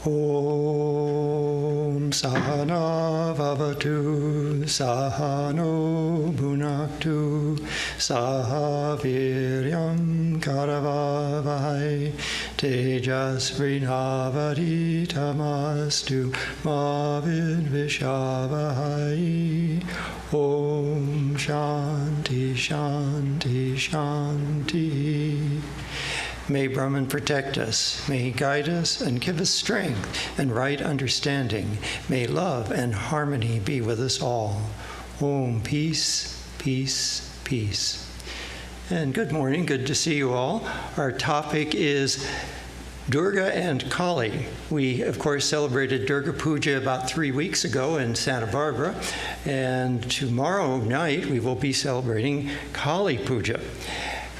Om Sahana Vavatu Sahano Bhunaktu Saha Viryam Karavavai Tejasvinavaditamastu Ma Vidvishavahai. Om Shanti Shanti Shanti. May Brahman protect us. May he guide us and give us strength and right understanding. May love and harmony be with us all. Om, peace, peace, peace. And good morning. Good to see you all. Our topic is Durga and Kali. We, of course, celebrated Durga Puja about 3 weeks ago in Santa Barbara. And tomorrow night, we will be celebrating Kali Puja.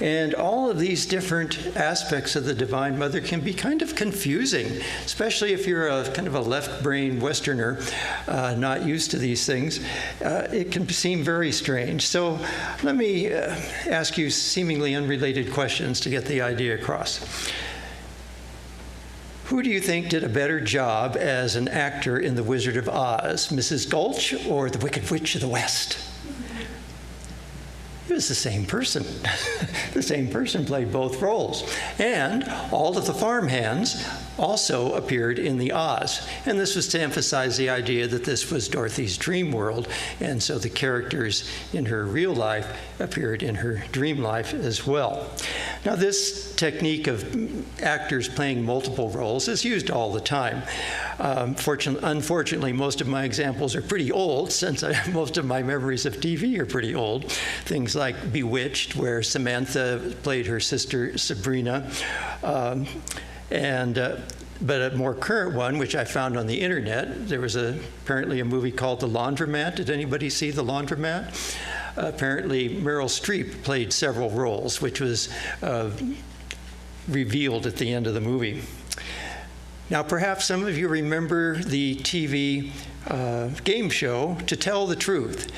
And all of these different aspects of the Divine Mother can be kind of confusing, especially if you're a kind of a left-brain Westerner, not used to these things. It can seem very strange. So let me ask you seemingly unrelated questions to get the idea across. Who do you think did a better job as an actor in The Wizard of Oz, Mrs. Gulch or the Wicked Witch of the West? It was the same person. The same person played both roles. And all of the farmhands also appeared in the Oz. And this was to emphasize the idea that this was Dorothy's dream world, and so the characters in her real life appeared in her dream life as well. Now, this technique of actors playing multiple roles is used all the time. Unfortunately, most of my examples are pretty old, since most of my memories of TV are pretty old. Things like Bewitched, where Samantha played her sister Sabrina, but a more current one, which I found on the internet, there was apparently a movie called The Laundromat. Did anybody see The Laundromat? Apparently, Meryl Streep played several roles, which was revealed at the end of the movie. Now, perhaps some of you remember the TV game show, To Tell the Truth.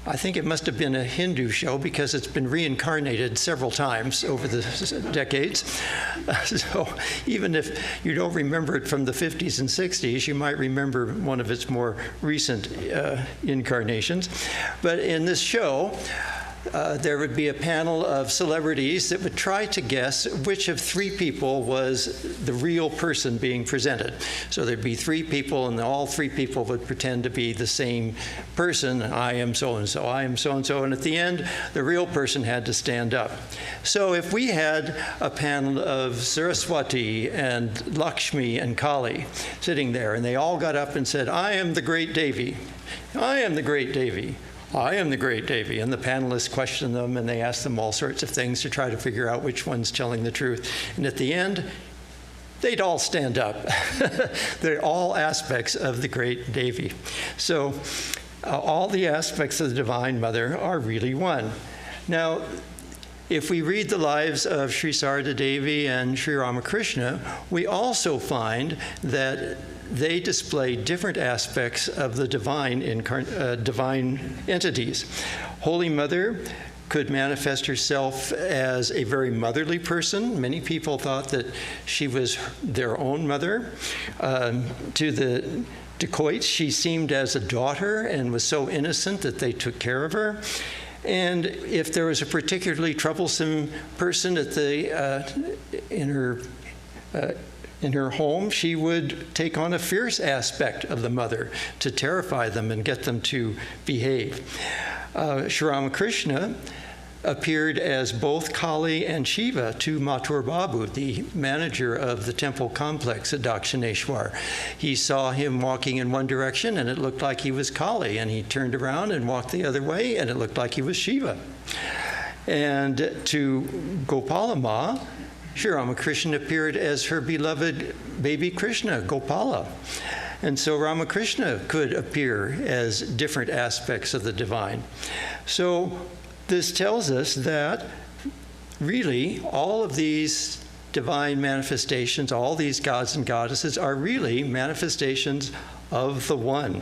I think it must have been a Hindu show because it's been reincarnated several times over the decades. So even if you don't remember it from the 50s and 60s, you might remember one of its more recent incarnations. But in this show, there would be a panel of celebrities that would try to guess which of three people was the real person being presented. So there'd be three people, and all three people would pretend to be the same person. I am so-and-so, I am so-and-so, and at the end, the real person had to stand up. So if we had a panel of Saraswati and Lakshmi and Kali sitting there, and they all got up and said, I am the great Devi, I am the great Devi, I am the great Devi, and the panelists question them, and they ask them all sorts of things to try to figure out which one's telling the truth. And at the end, they'd all stand up. They're all aspects of the great Devi. So all the aspects of the Divine Mother are really one. Now, if we read the lives of Sri Sarada Devi and Sri Ramakrishna, we also find that they display different aspects of the divine entities. Holy Mother could manifest herself as a very motherly person. Many people thought that she was their own mother. To the dacoits, she seemed as a daughter and was so innocent that they took care of her. And if there was a particularly troublesome person at in her home, she would take on a fierce aspect of the mother to terrify them and get them to behave. Sri Ramakrishna appeared as both Kali and Shiva to Mathur Babu, the manager of the temple complex at Dakshineshwar. He saw him walking in one direction and it looked like he was Kali, and he turned around and walked the other way and it looked like he was Shiva. And to Gopalama, Sri Ramakrishna appeared as her beloved baby Krishna, Gopala. And so Ramakrishna could appear as different aspects of the divine. So this tells us that really all of these divine manifestations, all these gods and goddesses are really manifestations of the one.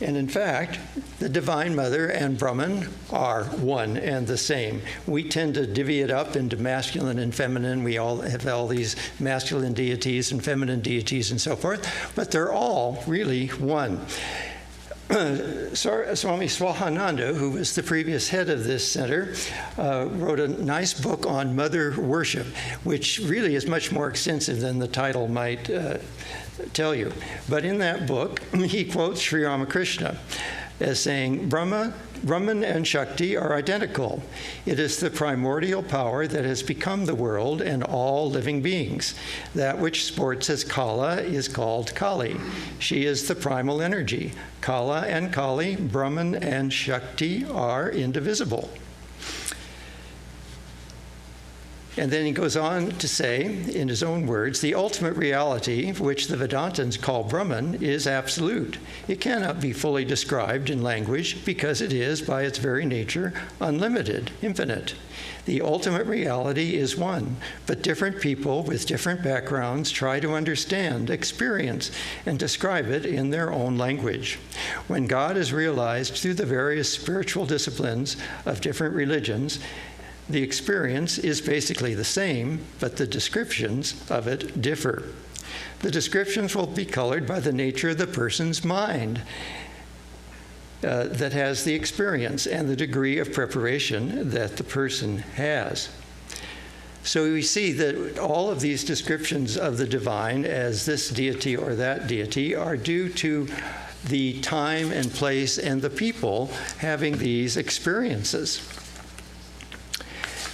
And in fact, the Divine Mother and Brahman are one and the same. We tend to divvy it up into masculine and feminine. We all have all these masculine deities and feminine deities and so forth, but they're all really one. Swami Swahananda, who was the previous head of this center, wrote a nice book on mother worship, which really is much more extensive than the title might tell you. But in that book, he quotes Sri Ramakrishna as saying, Brahman and Shakti are identical. It is the primordial power that has become the world and all living beings. That which sports as Kala is called Kali. She is the primal energy. Kala and Kali, Brahman and Shakti are indivisible. And then he goes on to say, in his own words, the ultimate reality, which the Vedantins call Brahman, is absolute. It cannot be fully described in language because it is, by its very nature, unlimited, infinite. The ultimate reality is one, but different people with different backgrounds try to understand, experience, and describe it in their own language. When God is realized through the various spiritual disciplines of different religions, the experience is basically the same, but the descriptions of it differ. The descriptions will be colored by the nature of the person's mind that has the experience and the degree of preparation that the person has. So we see that all of these descriptions of the divine as this deity or that deity are due to the time and place and the people having these experiences.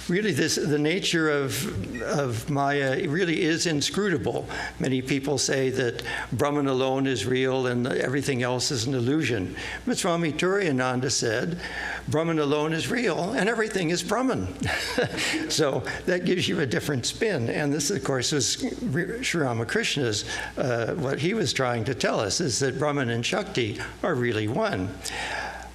Really, the nature of Maya really is inscrutable. Many people say that Brahman alone is real and everything else is an illusion. But Swami Atmavidyananda said, Brahman alone is real and everything is Brahman. So that gives you a different spin. And this, of course, is Sri Ramakrishna's, what he was trying to tell us, is that Brahman and Shakti are really one.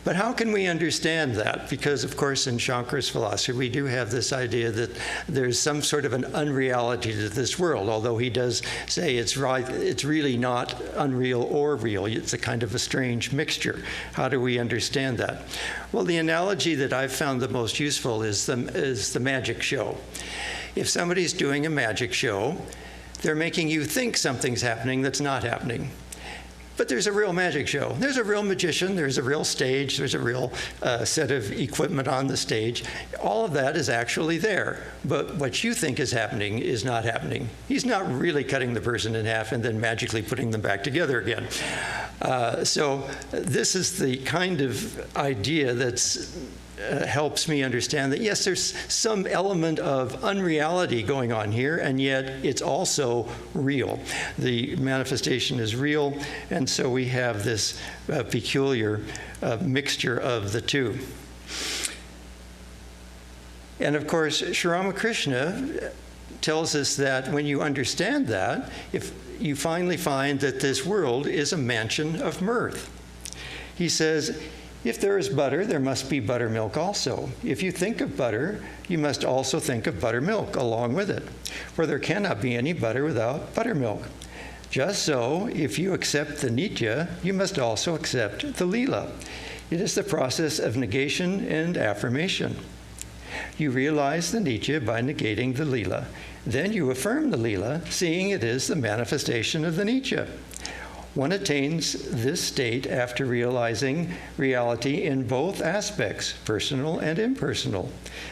But how can we understand that? Because, of course, in Shankara's philosophy, we do have this idea that there's some sort of an unreality to this world, although he does say it's really not unreal or real. It's a kind of a strange mixture. How do we understand that? Well, the analogy that I've found the most useful is the magic show. If somebody's doing a magic show, they're making you think something's happening that's not happening. But there's a real magic show. There's a real magician, there's a real stage, there's a real set of equipment on the stage. All of that is actually there. But what you think is happening is not happening. He's not really cutting the person in half and then magically putting them back together again. So this is the kind of idea that's helps me understand that, yes, there's some element of unreality going on here, and yet it's also real. The manifestation is real, and so we have this peculiar mixture of the two. And of course, Sri Ramakrishna tells us that when you understand that, if you finally find that this world is a mansion of mirth. He says, if there is butter, there must be buttermilk also. If you think of butter, you must also think of buttermilk along with it, for there cannot be any butter without buttermilk. Just so, if you accept the Nitya, you must also accept the Leela. It is the process of negation and affirmation. You realize the Nitya by negating the Leela. Then you affirm the Leela, seeing it is the manifestation of the Nitya. One attains this state after realizing reality in both aspects, personal and impersonal.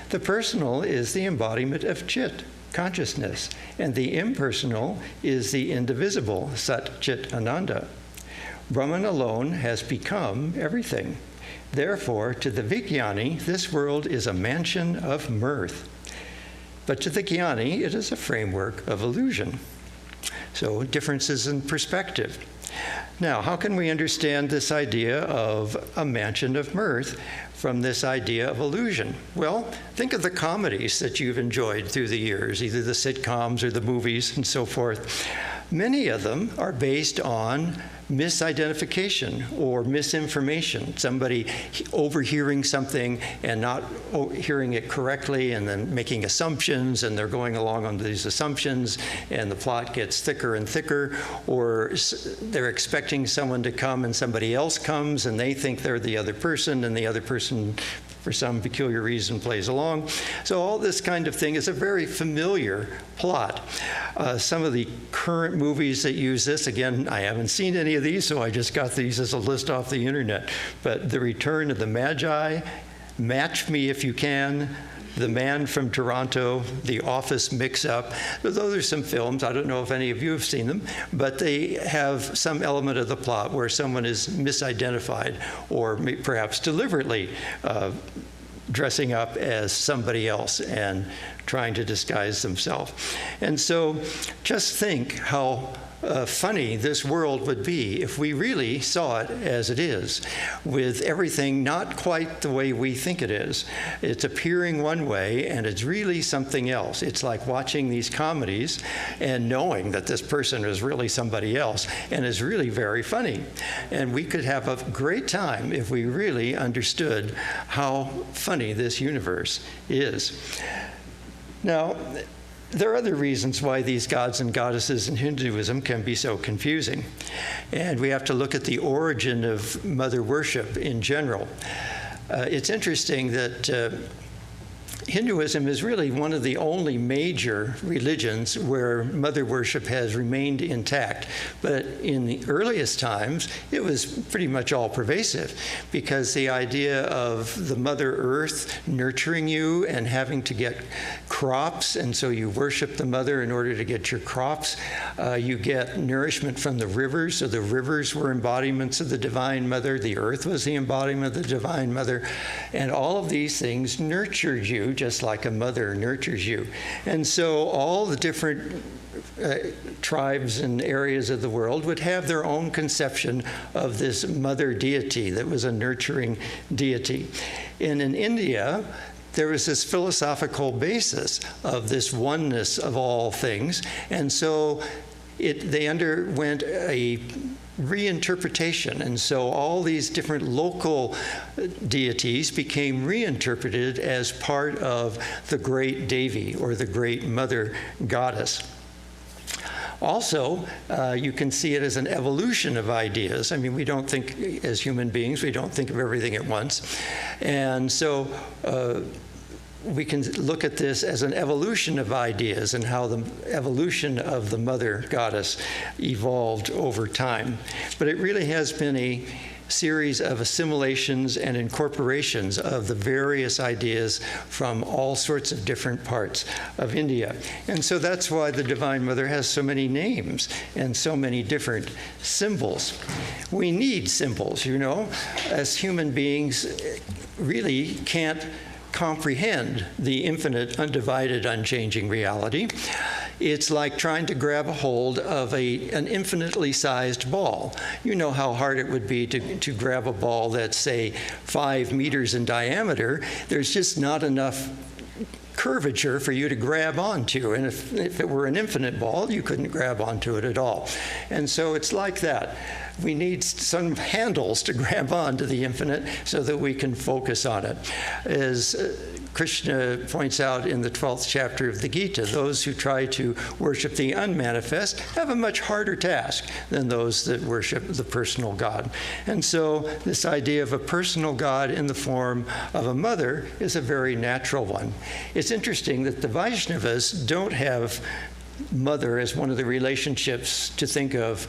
The personal is the embodiment of Chit, consciousness, and the impersonal is the indivisible, Sat Chit Ananda. Brahman alone has become everything. Therefore, to the Vijnani, this world is a mansion of mirth. But to the Jnani, it is a framework of illusion. So differences in perspective. Now, how can we understand this idea of a mansion of mirth from this idea of illusion? Well, think of the comedies that you've enjoyed through the years, either the sitcoms or the movies and so forth. Many of them are based on misidentification or misinformation, somebody overhearing something and not hearing it correctly and then making assumptions, and they're going along on these assumptions and the plot gets thicker and thicker, or they're expecting someone to come and somebody else comes and they think they're the other person and the other person for some peculiar reason plays along. So all this kind of thing is a very familiar plot. Some of the current movies that use this, again, I haven't seen any of these, so I just got these as a list off the internet. But The Return of the Magi, Match Me If You Can, The Man from Toronto, The Office Mix-Up. Those are some films. I don't know if any of you have seen them, but they have some element of the plot where someone is misidentified or perhaps deliberately dressing up as somebody else and trying to disguise themselves. And so just think how funny this world would be if we really saw it as it is, with everything not quite the way we think it is. It's appearing one way and it's really something else. It's like watching these comedies and knowing that this person is really somebody else and is really very funny. And we could have a great time if we really understood how funny this universe is. Now, there are other reasons why these gods and goddesses in Hinduism can be so confusing. And we have to look at the origin of mother worship in general. It's interesting that Hinduism is really one of the only major religions where mother worship has remained intact. But in the earliest times, it was pretty much all pervasive, because the idea of the Mother Earth nurturing you and having to get crops, and so you worship the mother in order to get your crops. You get nourishment from the rivers, so the rivers were embodiments of the Divine Mother. The earth was the embodiment of the Divine Mother. And all of these things nurtured you just like a mother nurtures you. And so all the different tribes and areas of the world would have their own conception of this mother deity that was a nurturing deity. And in India, there was this philosophical basis of this oneness of all things. And so they underwent a reinterpretation. And so all these different local deities became reinterpreted as part of the great Devi, or the great mother goddess. Also, you can see it as an evolution of ideas. I mean, we don't think, as human beings, we don't think of everything at once. And so we can look at this as an evolution of ideas and how the evolution of the mother goddess evolved over time. But it really has been a series of assimilations and incorporations of the various ideas from all sorts of different parts of India. And so that's why the Divine Mother has so many names and so many different symbols. We need symbols, you know. As human beings, really can't comprehend the infinite, undivided, unchanging reality. It's like trying to grab a hold of an infinitely sized ball. You know how hard it would be to grab a ball that's, say, 5 meters in diameter. There's just not enough curvature for you to grab onto. And if it were an infinite ball, you couldn't grab onto it at all. And so it's like that. We need some handles to grab onto the infinite so that we can focus on it. As Krishna points out in the 12th chapter of the Gita, those who try to worship the unmanifest have a much harder task than those that worship the personal God. And so this idea of a personal God in the form of a mother is a very natural one. It's interesting that the Vaishnavas don't have mother as one of the relationships to think of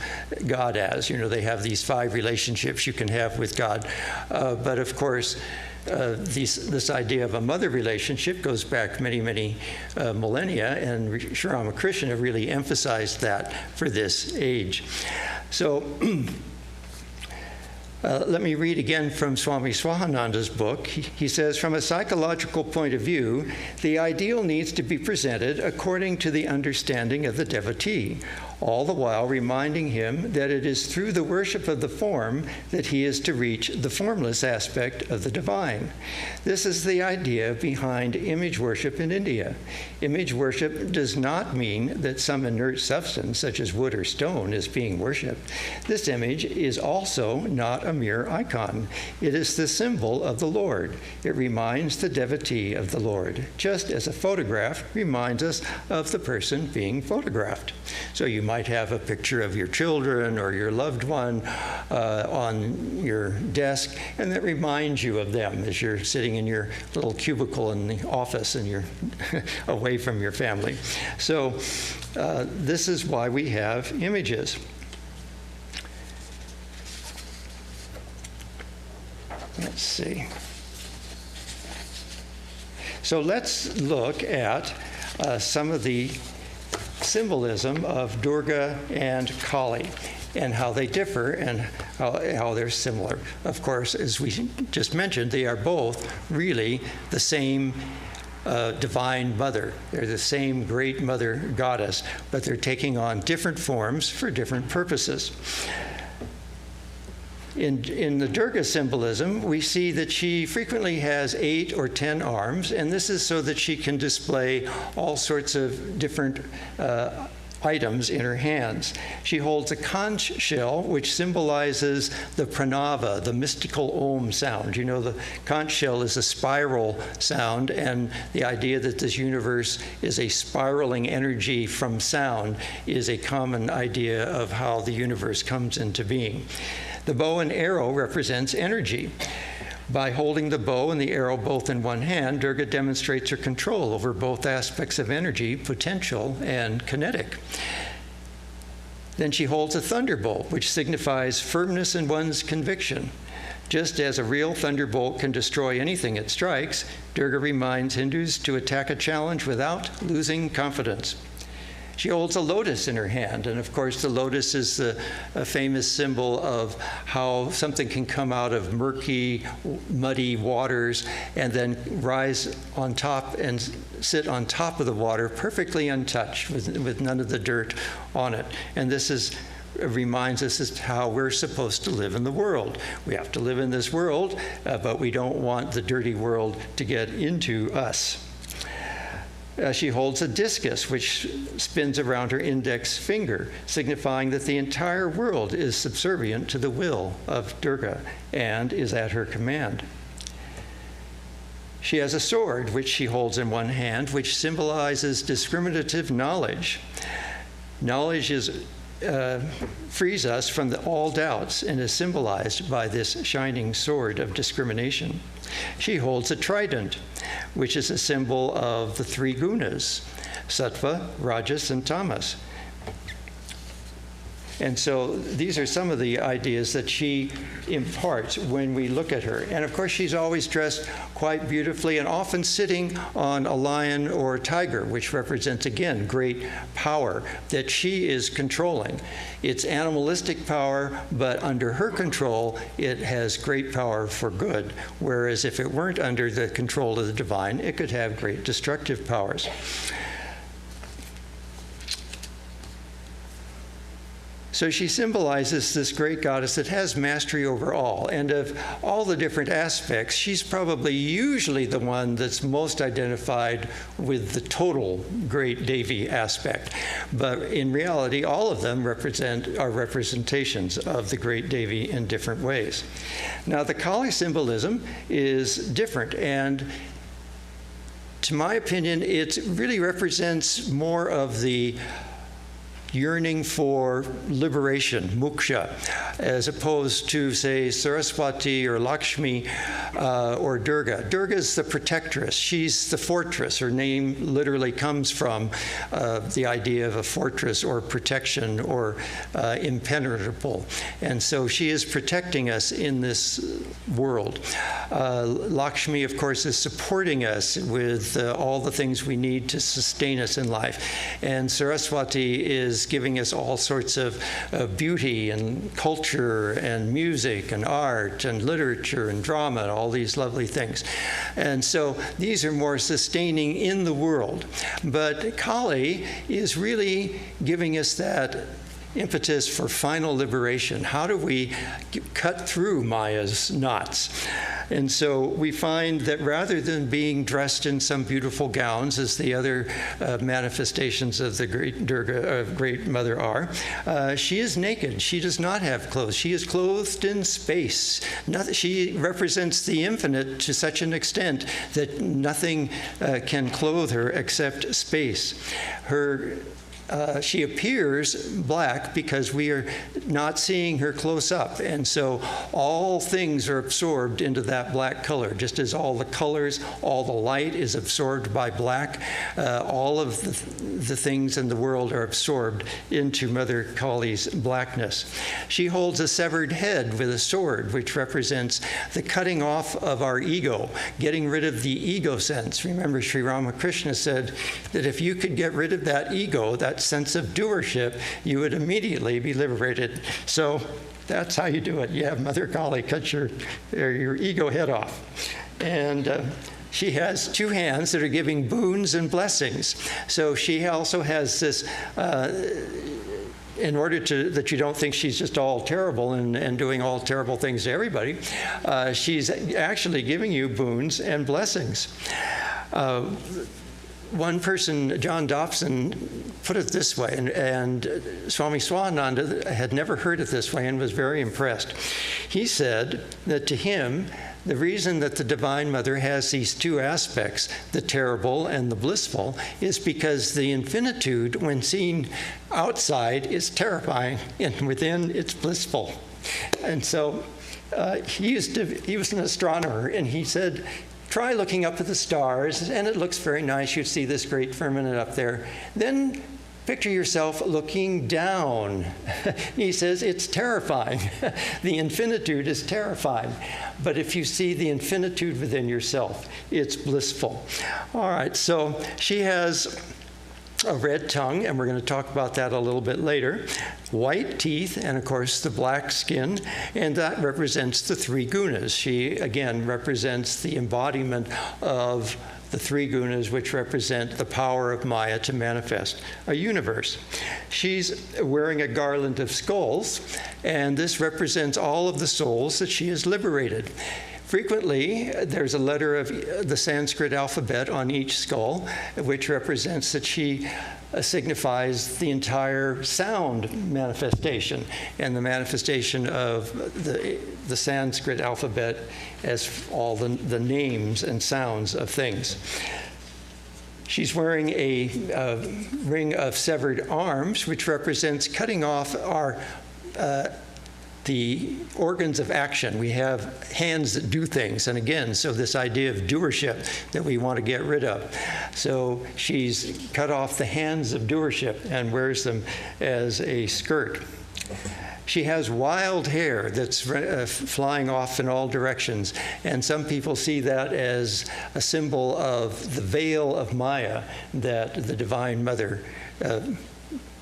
God as. You know, they have these 5 relationships you can have with God. But of course, this idea of a mother relationship goes back many, many millennia, and Sri Ramakrishna really emphasized that for this age. So let me read again from Swami Swahananda's book. He says, from a psychological point of view, the ideal needs to be presented according to the understanding of the devotee. all the while reminding him that it is through the worship of the form that he is to reach the formless aspect of the divine. This is the idea behind image worship in India. Image worship does not mean that some inert substance, such as wood or stone, is being worshipped. This image is also not a mere icon. It is the symbol of the Lord. It reminds the devotee of the Lord, just as a photograph reminds us of the person being photographed. So you might have a picture of your children or your loved one on your desk, and that reminds you of them as you're sitting in your little cubicle in the office and you're away from your family. So this is why we have images. Let's see. So let's look at some of the symbolism of Durga and Kali and how they differ and how they're similar. Of course, as we just mentioned, they are both really the same divine mother. They're the same great mother goddess, but they're taking on different forms for different purposes. In the Durga symbolism, we see that she frequently has 8 or 10 arms, and this is so that she can display all sorts of different items in her hands. She holds a conch shell, which symbolizes the pranava, the mystical om sound. You know, the conch shell is a spiral sound, and the idea that this universe is a spiraling energy from sound is a common idea of how the universe comes into being. The bow and arrow represents energy. By holding the bow and the arrow both in one hand, Durga demonstrates her control over both aspects of energy, potential and kinetic. Then she holds a thunderbolt, which signifies firmness in one's conviction. Just as a real thunderbolt can destroy anything it strikes, Durga reminds Hindus to attack a challenge without losing confidence. She holds a lotus in her hand, and of course the lotus is a famous symbol of how something can come out of murky, muddy waters and then rise on top and sit on top of the water perfectly untouched with none of the dirt on it. And this reminds us as to how we're supposed to live in the world. We have to live in this world, but we don't want the dirty world to get into us. She holds a discus, which spins around her index finger, signifying that the entire world is subservient to the will of Durga and is at her command. She has a sword, which she holds in one hand, which symbolizes discriminative knowledge. Knowledge frees us from all doubts and is symbolized by this shining sword of discrimination. She holds a trident, which is a symbol of the 3 gunas, sattva, rajas, and tamas. And so these are some of the ideas that she imparts when we look at her. And of course, she's always dressed quite beautifully and often sitting on a lion or a tiger, which represents, again, great power that she is controlling. It's animalistic power, but under her control, it has great power for good. Whereas if it weren't under the control of the divine, it could have great destructive powers. So she symbolizes this great goddess that has mastery over all. And of all the different aspects, she's probably usually the one that's most identified with the total great Devi aspect. But in reality, all of them are representations of the great Devi in different ways. Now, the Kali symbolism is different, and to my opinion, it really represents more of the yearning for liberation, moksha, as opposed to, say, Saraswati or Lakshmi or Durga. Durga is the protectress. She's the fortress. Her name literally comes from the idea of a fortress or protection or impenetrable. And so she is protecting us in this world. Lakshmi, of course, is supporting us with all the things we need to sustain us in life. And Saraswati is is giving us all sorts of beauty and culture and music and art and literature and drama and all these lovely things. And so these are more sustaining in the world. But Kali is really giving us that impetus for final liberation. How do we cut through Maya's knots? And so we find that rather than being dressed in some beautiful gowns, as the other manifestations of the great Durga, Great Mother are, she is naked. She does not have clothes. She is clothed in space. She represents the infinite to such an extent that nothing can clothe her except space. She appears black because we are not seeing her close up. And so all things are absorbed into that black color, just as all the colors, all the light is absorbed by black. All of the things in the world are absorbed into Mother Kali's blackness. She holds a severed head with a sword, which represents the cutting off of our ego, getting rid of the ego sense. Remember, Sri Ramakrishna said that if you could get rid of that ego, that sense of doership, you would immediately be liberated. So that's how you do it. You have Mother Kali cut your ego head off. And she has two hands that are giving boons and blessings. So she also has this, in order that you don't think she's just all terrible and doing all terrible things to everybody, she's actually giving you boons and blessings. One person, John Dobson, put it this way, and Swami Swananda had never heard it this way and was very impressed. He said that to him, the reason that the Divine Mother has these two aspects, the terrible and the blissful, is because the infinitude, when seen outside, is terrifying, and within, it's blissful. And so he was an astronomer, and he said, try looking up at the stars, and it looks very nice. You see this great firmament up there. Then picture yourself looking down. He says it's terrifying. The infinitude is terrifying. But if you see the infinitude within yourself, it's blissful. All right, so she has a red tongue, and we're going to talk about that a little bit later, white teeth, and of course the black skin, and that represents the three gunas. She, again, represents the embodiment of the three gunas, which represent the power of Maya to manifest a universe. She's wearing a garland of skulls, and this represents all of the souls that she has liberated. Frequently, there's a letter of the Sanskrit alphabet on each skull, which represents that she signifies the entire sound manifestation and the manifestation of the Sanskrit alphabet as all the names and sounds of things. She's wearing a ring of severed arms, which represents cutting off the organs of action. We have hands that do things, and again, so this idea of doership that we want to get rid of. So she's cut off the hands of doership and wears them as a skirt. She has wild hair that's flying off in all directions, and some people see that as a symbol of the veil of Maya that the Divine Mother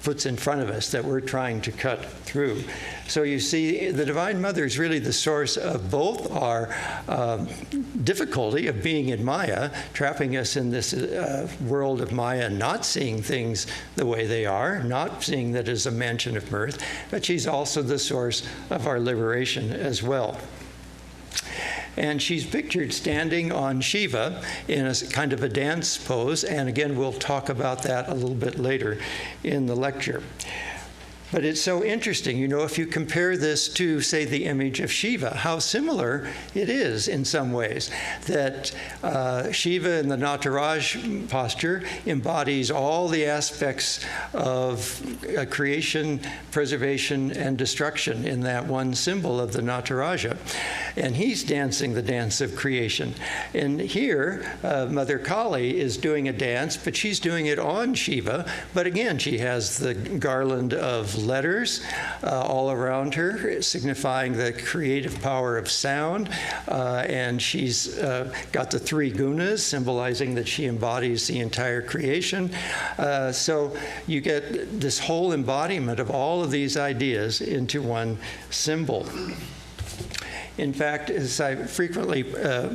puts in front of us that we're trying to cut through. So you see, the Divine Mother is really the source of both our difficulty of being in Maya, trapping us in this world of Maya, not seeing things the way they are, not seeing that as a mansion of mirth, but she's also the source of our liberation as well. And she's pictured standing on Shiva in a kind of a dance pose. And again, we'll talk about that a little bit later in the lecture. But it's so interesting, you know, if you compare this to, say, the image of Shiva, how similar it is in some ways. That Shiva in the Nataraj posture embodies all the aspects of creation, preservation, and destruction in that one symbol of the Nataraja. And he's dancing the dance of creation. And here, Mother Kali is doing a dance, but she's doing it on Shiva. But again, she has the garland of letters all around her, signifying the creative power of sound. And she's got the 3 gunas, symbolizing that she embodies the entire creation. So you get this whole embodiment of all of these ideas into one symbol. In fact, as I frequently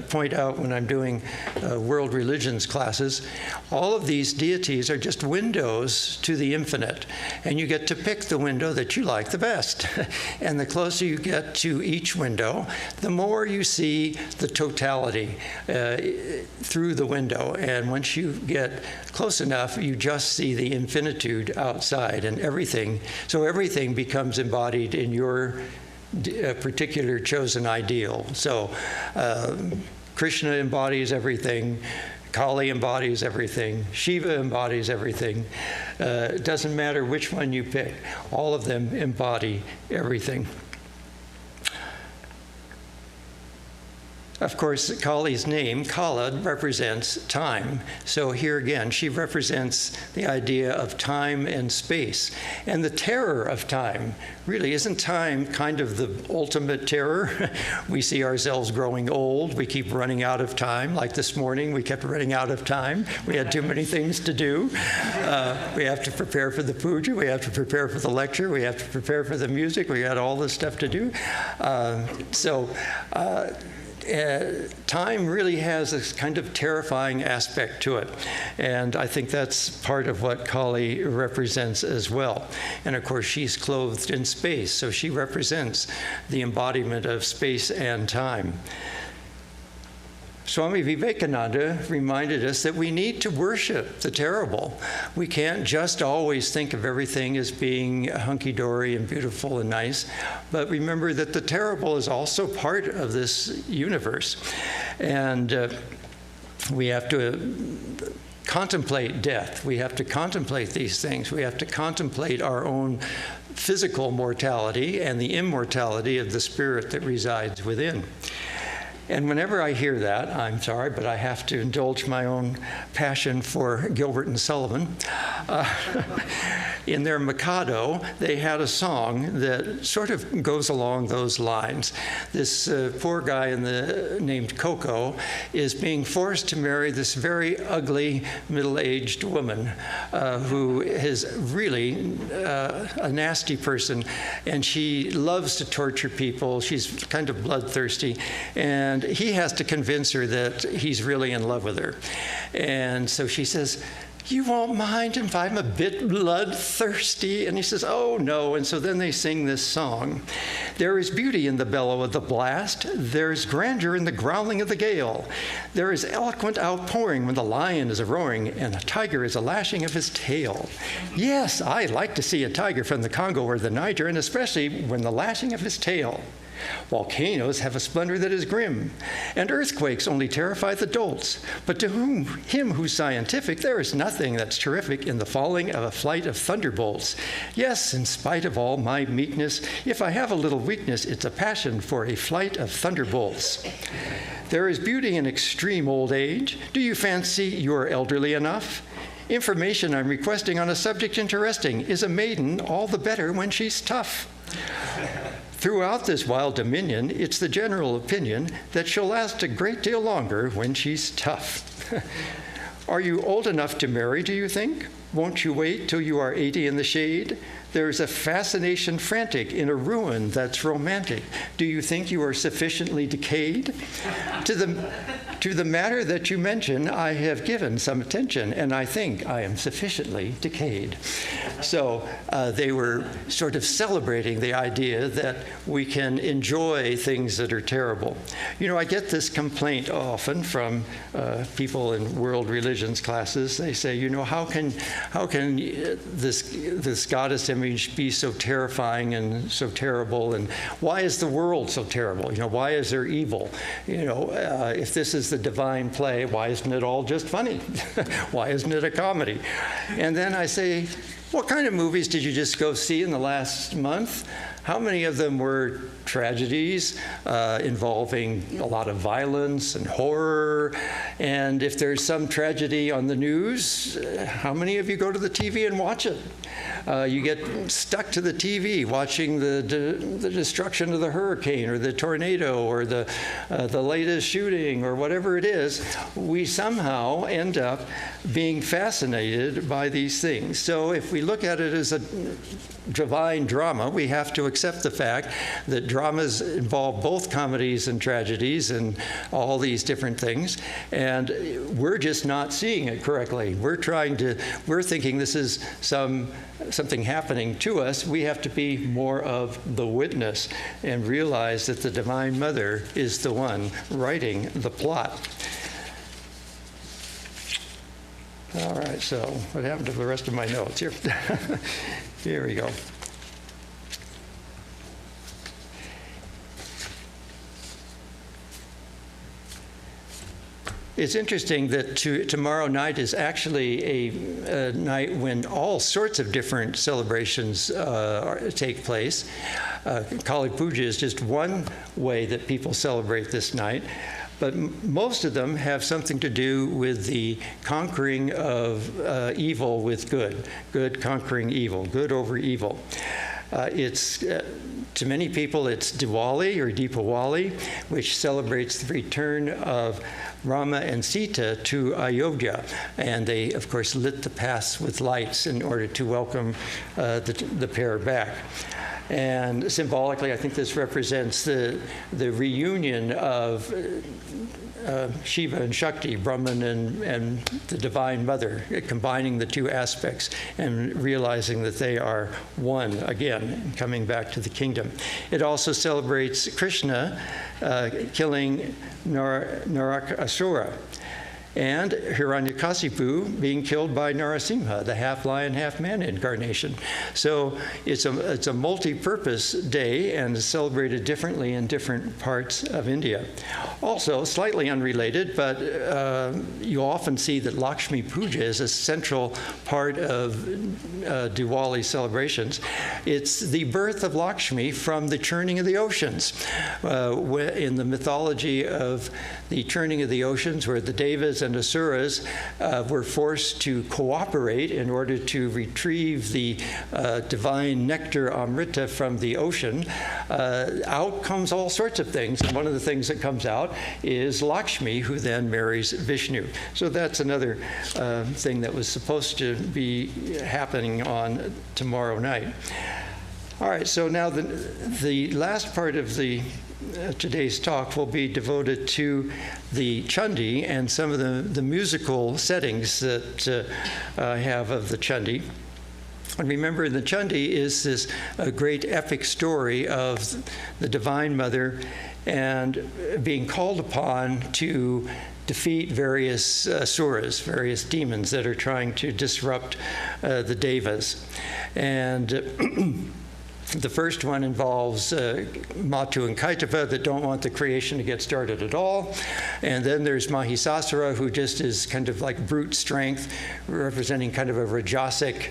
point out when I'm doing world religions classes, all of these deities are just windows to the infinite. And you get to pick the window that you like the best. And the closer you get to each window, the more you see the totality through the window. And once you get close enough, you just see the infinitude outside and everything. So everything becomes embodied in your a particular chosen ideal. So Krishna embodies everything, Kali embodies everything, Shiva embodies everything. It doesn't matter which one you pick, all of them embody everything. Of course, Kali's name, Kala, represents time. So here again, she represents the idea of time and space. And the terror of time. Really, isn't time kind of the ultimate terror? We see ourselves growing old. We keep running out of time. Like this morning, we kept running out of time. We had too many things to do. We have to prepare for the puja. We have to prepare for the lecture. We have to prepare for the music. We got all this stuff to do. Time really has this kind of terrifying aspect to it. And I think that's part of what Kali represents as well. And of course, she's clothed in space, so she represents the embodiment of space and time. Swami Vivekananda reminded us that we need to worship the terrible. We can't just always think of everything as being hunky-dory and beautiful and nice, but remember that the terrible is also part of this universe. And we have to contemplate death. We have to contemplate these things. We have to contemplate our own physical mortality and the immortality of the spirit that resides within. And whenever I hear that, I'm sorry, but I have to indulge my own passion for Gilbert and Sullivan. In their Mikado, they had a song that sort of goes along those lines. This poor guy named Coco is being forced to marry this very ugly middle-aged woman who is really a nasty person, and she loves to torture people. She's kind of bloodthirsty, and he has to convince her that he's really in love with her. And so she says, "You won't mind if I'm a bit bloodthirsty?" And he says, "Oh, no." And so then they sing this song. "There is beauty in the bellow of the blast. There is grandeur in the growling of the gale. There is eloquent outpouring when the lion is a-roaring and a tiger is a-lashing of his tail. Yes, I like to see a tiger from the Congo or the Niger, and especially when the lashing of his tail. Volcanoes have a splendor that is grim, and earthquakes only terrify the dolts. But to him who's scientific, there is nothing that's terrific in the falling of a flight of thunderbolts. Yes, in spite of all my meekness, if I have a little weakness, it's a passion for a flight of thunderbolts. There is beauty in extreme old age. Do you fancy you are elderly enough? Information I'm requesting on a subject interesting. Is a maiden all the better when she's tough? Throughout this wild dominion, it's the general opinion that she'll last a great deal longer when she's tough. Are you old enough to marry, do you think? Won't you wait till you are 80 in the shade? There's a fascination frantic in a ruin that's romantic. Do you think you are sufficiently decayed? To the matter that you mention, I have given some attention, and I think I am sufficiently decayed. So they were sort of celebrating the idea that we can enjoy things that are terrible. You know, I get this complaint often from people in world religions classes. They say, you know, how can this goddess image be so terrifying and so terrible, and why is the world so terrible? You know, why is there evil? You know, if this is the divine play, why isn't it all just funny? Why isn't it a comedy? And then I say, what kind of movies did you just go see in the last month? how many of them were tragedies involving a lot of violence and horror? And if there's some tragedy on the news, how many of you go to the TV and watch it? You get stuck to the TV watching the destruction of the hurricane or the tornado or the latest shooting or whatever it is. We somehow end up being fascinated by these things. So if we look at it as a divine drama, we have to accept the fact that dramas involve both comedies and tragedies and all these different things, and we're just not seeing it correctly. We're thinking this is something happening to us. We have to be more of the witness and realize that the Divine Mother is the one writing the plot. All right, so what happened to the rest of my notes here? Here we go. It's interesting that tomorrow night is actually a night when all sorts of different celebrations take place. Kali Puja is just one way that people celebrate this night. But most of them have something to do with the conquering of evil with good, good conquering evil, good over evil. To many people, it's Diwali or Deepawali, which celebrates the return of Rama and Sita to Ayodhya. And they, of course, lit the paths with lights in order to welcome the pair back. And symbolically, I think this represents the reunion of Shiva and Shakti, Brahman and the Divine Mother, combining the two aspects and realizing that they are one again, coming back to the kingdom. It also celebrates Krishna killing Narakasura, and Hiranyakasipu being killed by Narasimha, the half-lion, half-man incarnation. So it's a multi-purpose day and is celebrated differently in different parts of India. Also, slightly unrelated, but you often see that Lakshmi Puja is a central part of Diwali celebrations. It's the birth of Lakshmi from the churning of the oceans. In the mythology of the churning of the oceans, where the Devas and Asuras were forced to cooperate in order to retrieve the divine nectar Amrita from the ocean, out comes all sorts of things. And one of the things that comes out is Lakshmi, who then marries Vishnu. So that's another thing that was supposed to be happening on tomorrow night. All right, so now the last part of today's talk will be devoted to the Chandi and some of the musical settings that I have of the Chandi. And remember, the Chandi is this great epic story of the Divine Mother and being called upon to defeat various asuras, various demons that are trying to disrupt the Devas. And the first one involves Matu and Kaitapa that don't want the creation to get started at all. And then there's Mahisasura, who just is kind of like brute strength, representing kind of a Rajasic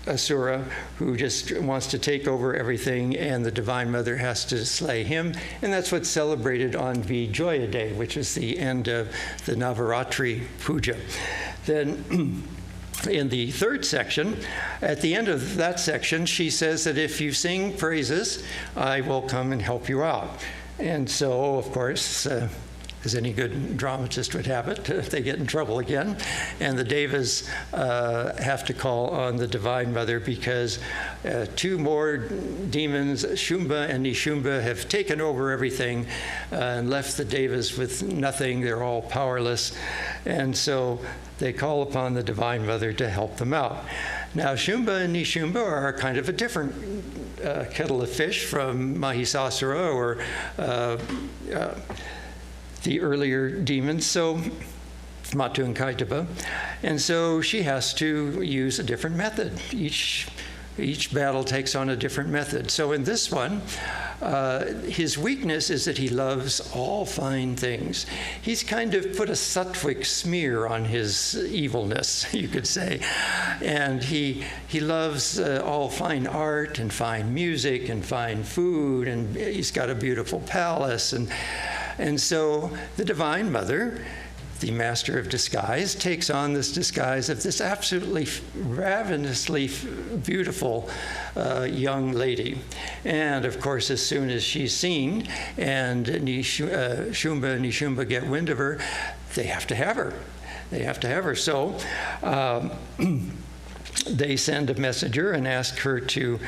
Asura, who just wants to take over everything, and the Divine Mother has to slay him. And that's what's celebrated on Vijoya Day, which is the end of the Navaratri Puja. Then in the third section, at the end of that section, she says that if you sing praises, I will come and help you out. And so, of course, as any good dramatist would have it, they get in trouble again. And the Devas have to call on the Divine Mother because two more demons, Shumba and Nishumba, have taken over everything and left the Devas with nothing. They're all powerless. And so they call upon the Divine Mother to help them out. Now, Shumba and Nishumba are kind of a different kettle of fish from Mahisasura or the earlier demons, so Matu and Kaitapa. And so she has to use a different method. Each battle takes on a different method. So in this one, His weakness is that he loves all fine things. He's kind of put a sattvic smear on his evilness, you could say. And he loves all fine art and fine music and fine food, and he's got a beautiful palace. And so the Divine Mother, the master of disguise, takes on this disguise of this absolutely ravenously beautiful young lady. And of course, as soon as she's seen and Shumba and Nishumba get wind of her, they have to have her. They have to have her. So they send a messenger and ask her to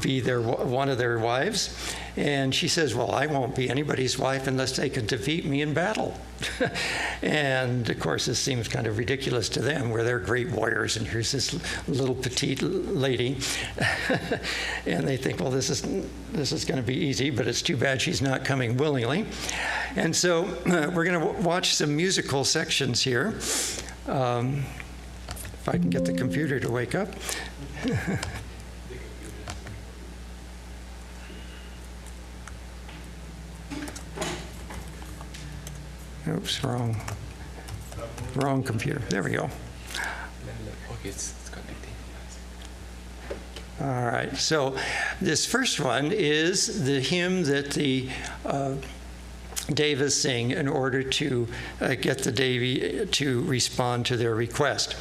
be one of their wives. And she says, well, I won't be anybody's wife unless they can defeat me in battle. And of course, this seems kind of ridiculous to them, where they're great warriors, and here's this little petite lady. And they think, well, this is going to be easy, but it's too bad she's not coming willingly. And so we're going to watch some musical sections here. If I can get the computer to wake up. Oops, wrong computer. There we go. Okay, it's connecting. All right, so this first one is the hymn that the Devas sing in order to get the Devi to respond to their request.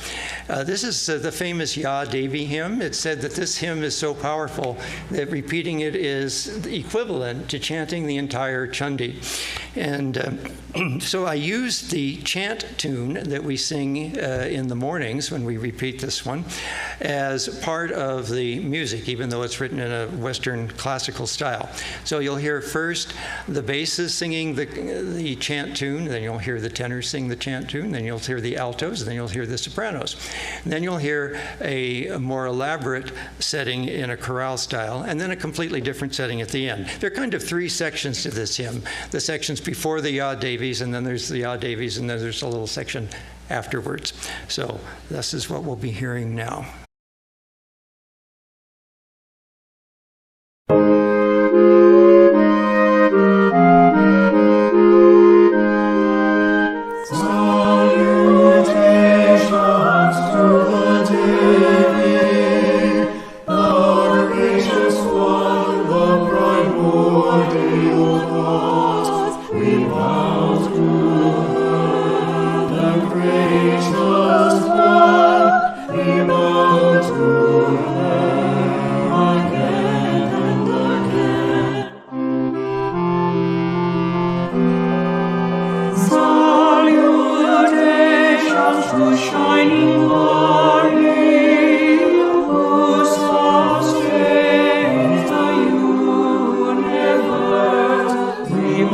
This is the famous Ya Devi hymn. It's said that this hymn is so powerful that repeating it is equivalent to chanting the entire Chandi. And so I used the chant tune that we sing in the mornings when we repeat this one as part of the music, even though it's written in a Western classical style. So you'll hear first the basses singing the chant tune, then you'll hear the tenors sing the chant tune, then you'll hear the altos, and then you'll hear the sopranos. And then you'll hear a more elaborate setting in a chorale style, and then a completely different setting at the end. There are kind of three sections to this hymn. The sections before the Ya Devis, and then there's the Ya Devis, and then there's a little section afterwards. So this is what we'll be hearing now. We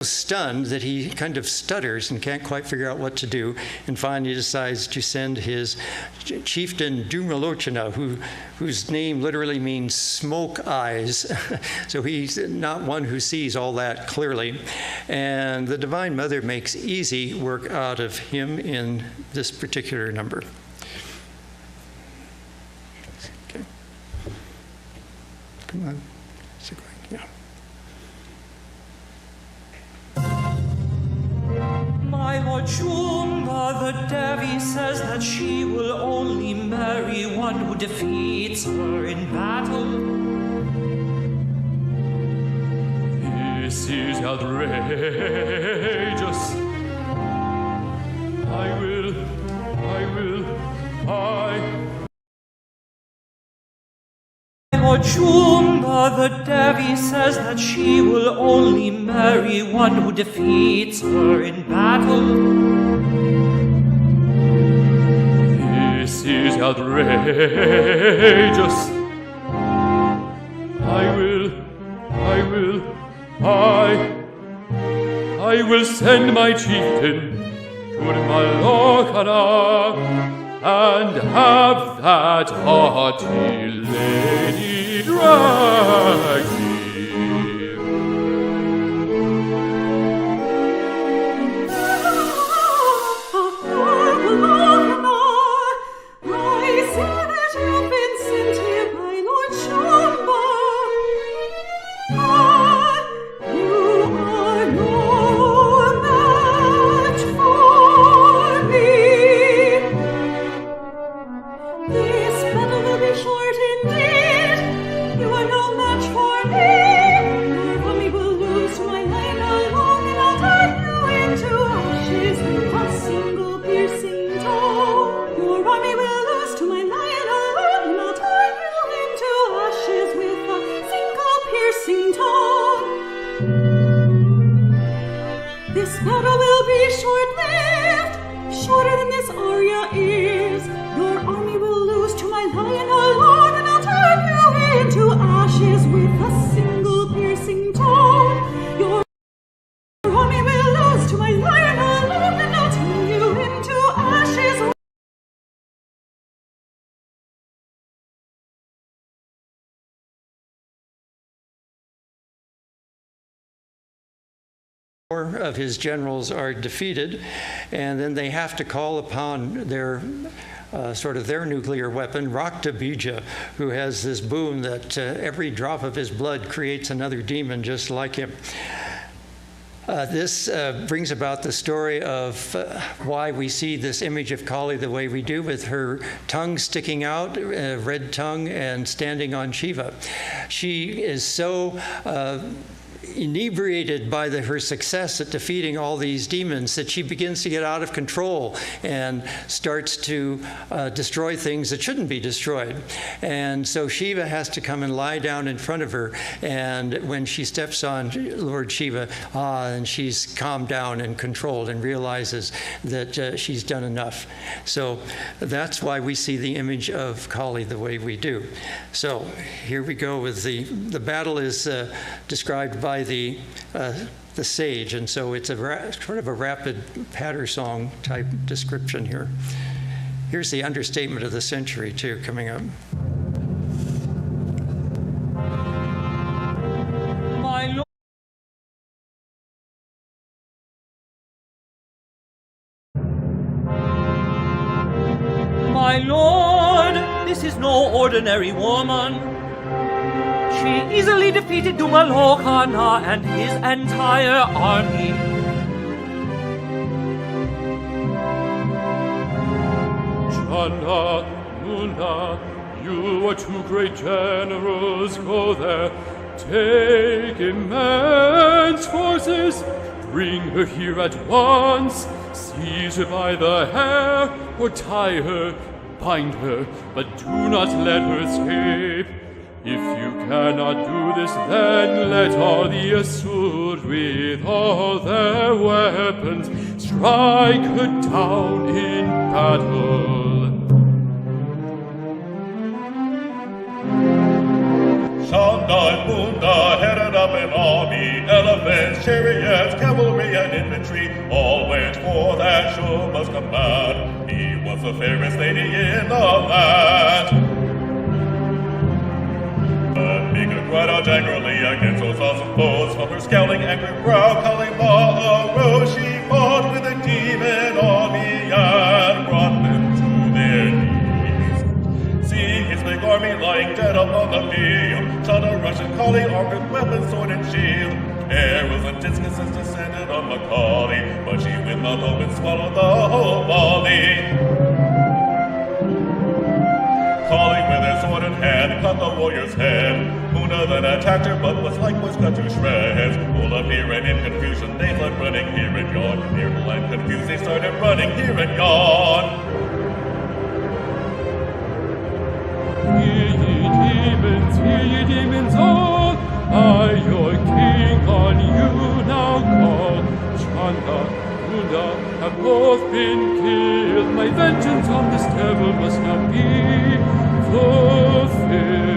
Stunned that he kind of stutters and can't quite figure out what to do, and finally decides to send his chieftain Durga, whose name literally means smoke eyes. So he's not one who sees all that clearly. And the Divine Mother makes easy work out of him in this particular number. Okay. Come on. Yeah. My Lord Durga, the Devi says that she will only marry one who defeats her in battle. This is outrageous. Lord Durga, the Devi says that she will only marry one who defeats her in battle. This is outrageous. I will send my chieftain to Malokana and have that haughty lady drag me. This battle will be short indeed. You are no match for me. of his generals are defeated, and then they have to call upon their their nuclear weapon, Raktabija, who has this boom that every drop of his blood creates another demon just like him. This brings about the story of why we see this image of Kali the way we do, with her tongue sticking out, red tongue, and standing on Shiva. She is so inebriated by her success at defeating all these demons that she begins to get out of control and starts to destroy things that shouldn't be destroyed. And so Shiva has to come and lie down in front of her, and when she steps on Lord Shiva, and she's calmed down and controlled and realizes that she's done enough. So that's why we see the image of Kali the way we do. So here we go with the battle is described by the sage, and so it's sort of a rapid patter song type description here. Here's the understatement of the century too coming up. My lord, this is no ordinary woman. She easily defeated Dumalokana and his entire army. Chanda, Munda, you are two great generals. Go there, take immense forces, bring her here at once. Seize her by the hair, or tie her, bind her, but do not let her escape. If you cannot do this, then let all the Asur with all their weapons strike her down in battle. Shanda Munda headed up an army, elephants, chariots, cavalry, and infantry, all went for that Shuma's command. He was the fairest lady in the land. Mika cried out angrily against those awesome foes. From her scowling, angry brow, Kalima arose. She fought with a demon army and brought them to their knees. Seeing his big army lying dead upon the field, Chanda rushed and Kali, armed with weapon, sword, and shield. Arrows and discuses descended on the Kali, but she with the low and swallowed the whole volley. Kali with her sword in hand cut the warrior's head. Muna then attacked her, but was likewise cut to shreds. Full of fear and in confusion, they fled running here and yon. Fearful and confused, they started running here and yon. Hear ye demons all, I your king on you now call. Chanda, Munda have both been killed. My vengeance on this devil must now be fulfilled.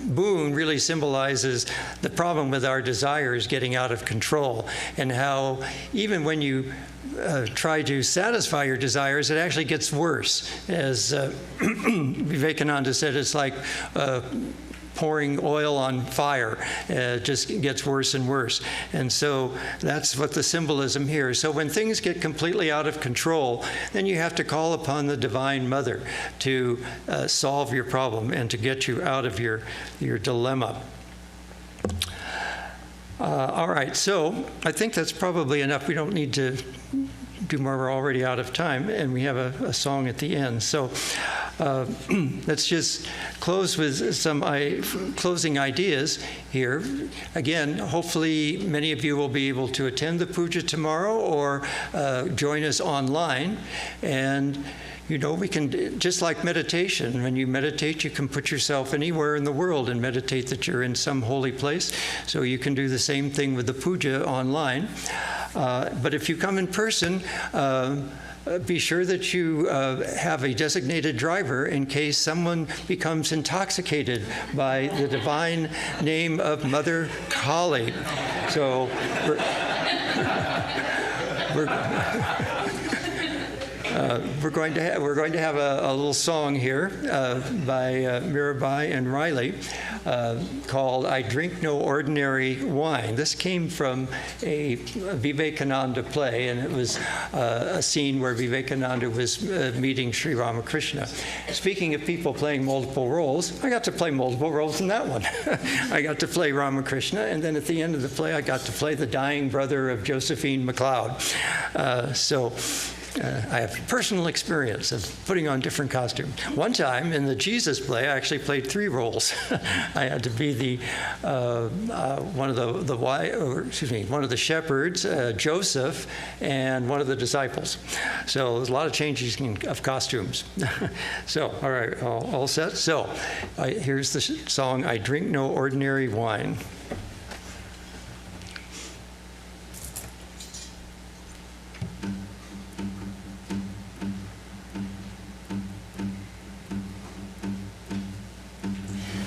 Boon really symbolizes the problem with our desires getting out of control, and how even when you try to satisfy your desires, it actually gets worse. As Vivekananda said, it's like pouring oil on fire. It just gets worse and worse. And so that's what the symbolism here is. So when things get completely out of control, then you have to call upon the Divine Mother to solve your problem and to get you out of your dilemma. All right, so I think that's probably enough. We don't need to do more. We're already out of time, and we have a song at the end. So Let's just close with some closing ideas here. Again, hopefully many of you will be able to attend the puja tomorrow or join us online. And you know, we can, just like meditation, when you meditate, you can put yourself anywhere in the world and meditate that you're in some holy place. So you can do the same thing with the puja online. But if you come in person, be sure that you have a designated driver in case someone becomes intoxicated by the divine name of Mother Kali. So we're going to have a little song here by Mirabai and Riley called "I Drink No Ordinary Wine." This came from a Vivekananda play, and it was a scene where Vivekananda was meeting Sri Ramakrishna. Speaking of people playing multiple roles, I got to play multiple roles in that one. I got to play Ramakrishna, and then at the end of the play, I got to play the dying brother of Josephine MacLeod. I have personal experience of putting on different costumes. One time in the Jesus play, I actually played 3 roles. I had to be the one of the shepherds, Joseph, and one of the disciples. So there's a lot of changes of costumes. So, all right, all set. So here's the song, "I Drink No Ordinary Wine."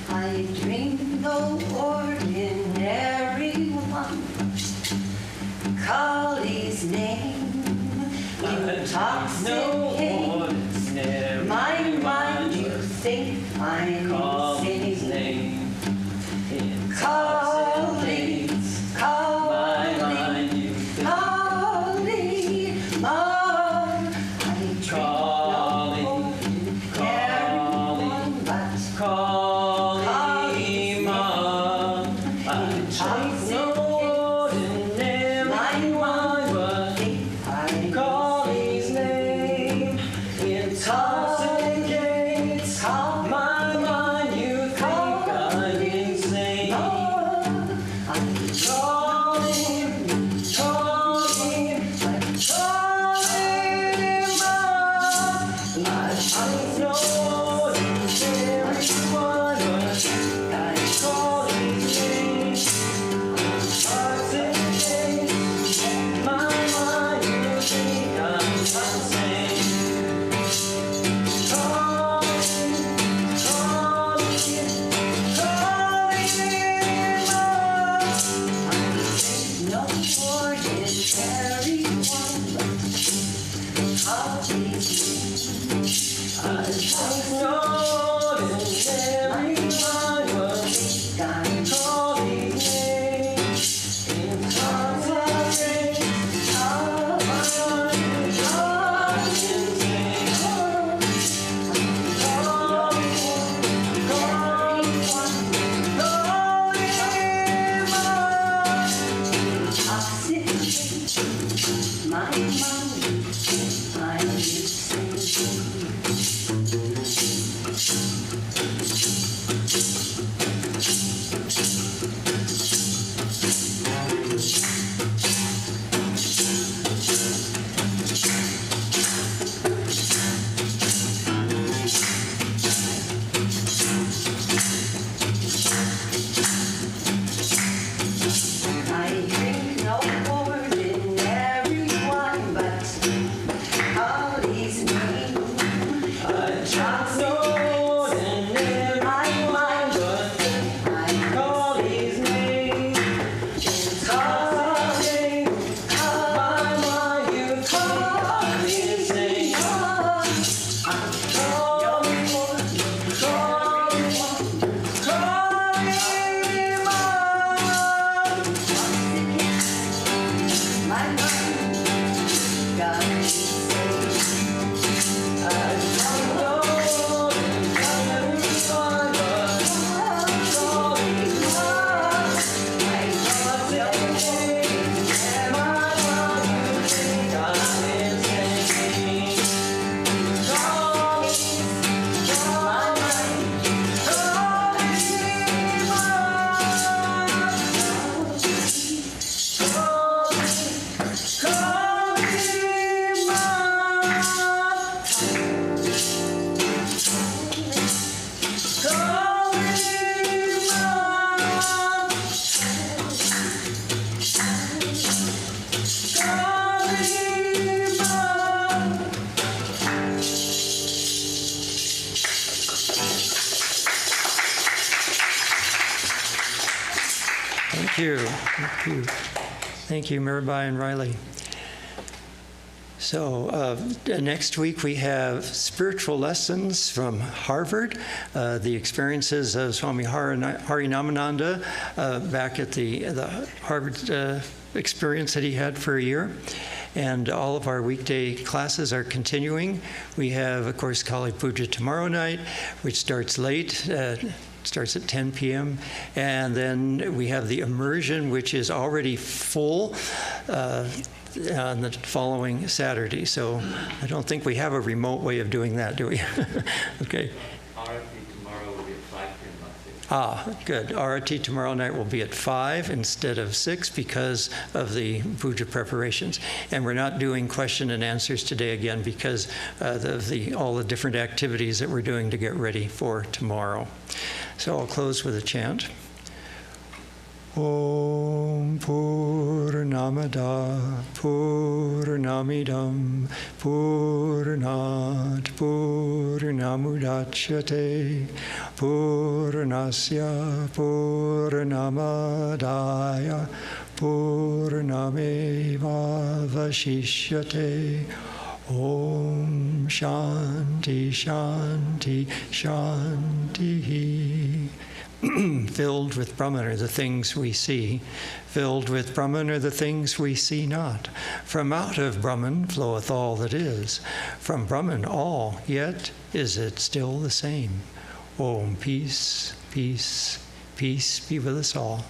I drink no ordinary wine. Kali's name intoxicates my mind. You think I'm insane? Kali, Kali, Kali, I drink no ordinary wine, but Thank you. Thank you. Thank you, Mirabai and Riley. So next week we have spiritual lessons from Harvard, the experiences of Swami Harinamananda back at the Harvard experience that he had for a year. And all of our weekday classes are continuing. We have, of course, Kali Puja tomorrow night, which starts late. Starts at 10 p.m. And then we have the immersion, which is already full on the following Saturday. So I don't think we have a remote way of doing that, do we? Okay. RT tomorrow will be at 5 p.m. Good. RT tomorrow night will be at 5 instead of 6 because of the puja preparations. And we're not doing question and answers today again because of all the different activities that we're doing to get ready for tomorrow. So I'll close with a chant. Om Purnamada Purnamidam Purnat Purnamudachyate Purnasya Purnamadaya Purnameva Vashishyate. Om Shanti Shanti Shanti. Filled with Brahman are the things we see. Filled with Brahman are the things we see not. From out of Brahman floweth all that is. From Brahman all, yet is it still the same. Om, peace, peace, peace be with us all.